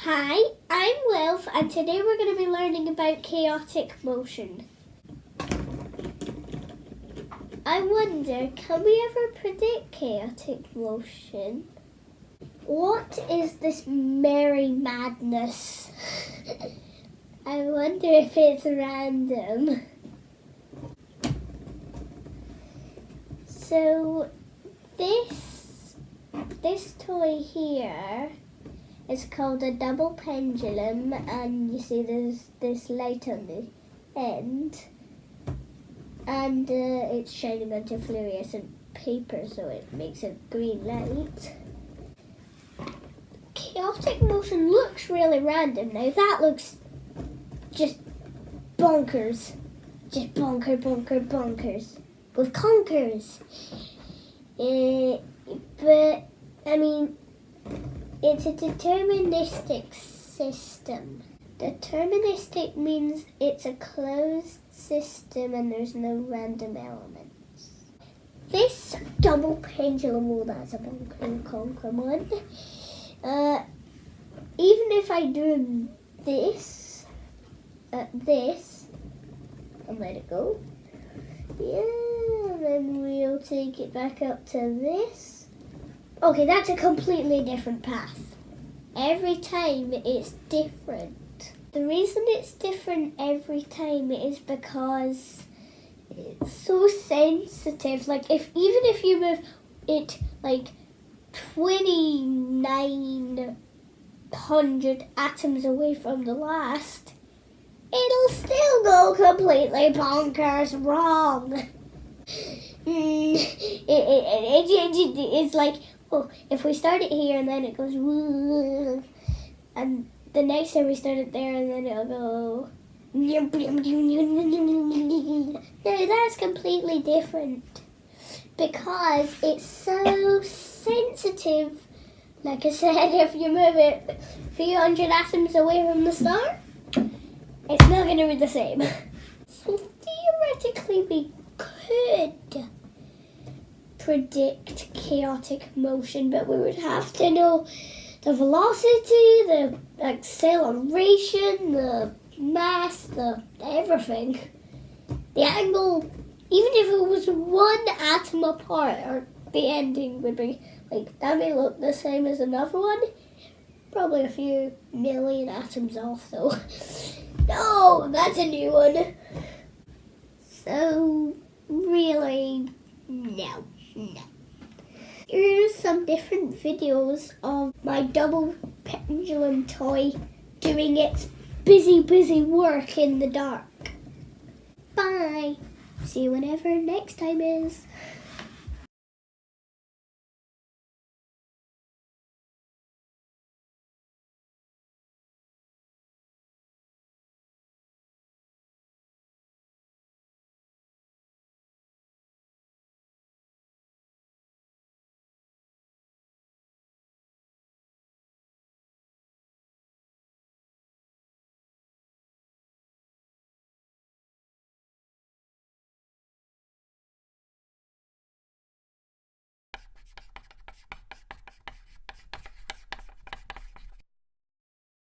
Hi, I'm Wilf, and today we're going to be learning about chaotic motion. I wonder, can we ever predict chaotic motion? What is this merry madness? I wonder if it's random. So, this toy here is called a double pendulum, and you see there's this light on the end, and it's shining onto fluorescent paper, so it makes a green light. Chaotic motion looks really random. Now that looks just bonkers. Just bonkers. With conkers. But, I mean, it's a deterministic system. Deterministic means it's a closed system and there's no random elements. This double pendulum, well, that's a bonker and conker one. Even if I do this, and let it go, yeah, then we'll take it back up to this. Okay, that's a completely different path. Every time it's different. The reason it's different every time is because it's so sensitive. Like even if you move it like 2,900 atoms away from the last, it'll still go completely bonkers wrong. It's like, oh, if we start it here and then it goes woo, and the next time we start it there and then it'll go. No, that's completely different because it's so sensitive. Like I said, if you move it a few hundred atoms away from the start, it's not going to be the same. So theoretically we could predict chaotic motion, but we would have to know the velocity, the acceleration, the mass, the everything. The angle, even if it was one atom apart, or the ending would be like, that may look the same as another one. Probably a few million atoms off though. No, that's a new one. So, really, no. Here's some different videos of my double pendulum toy doing its busy work in the dark. Bye. See you whenever next time is.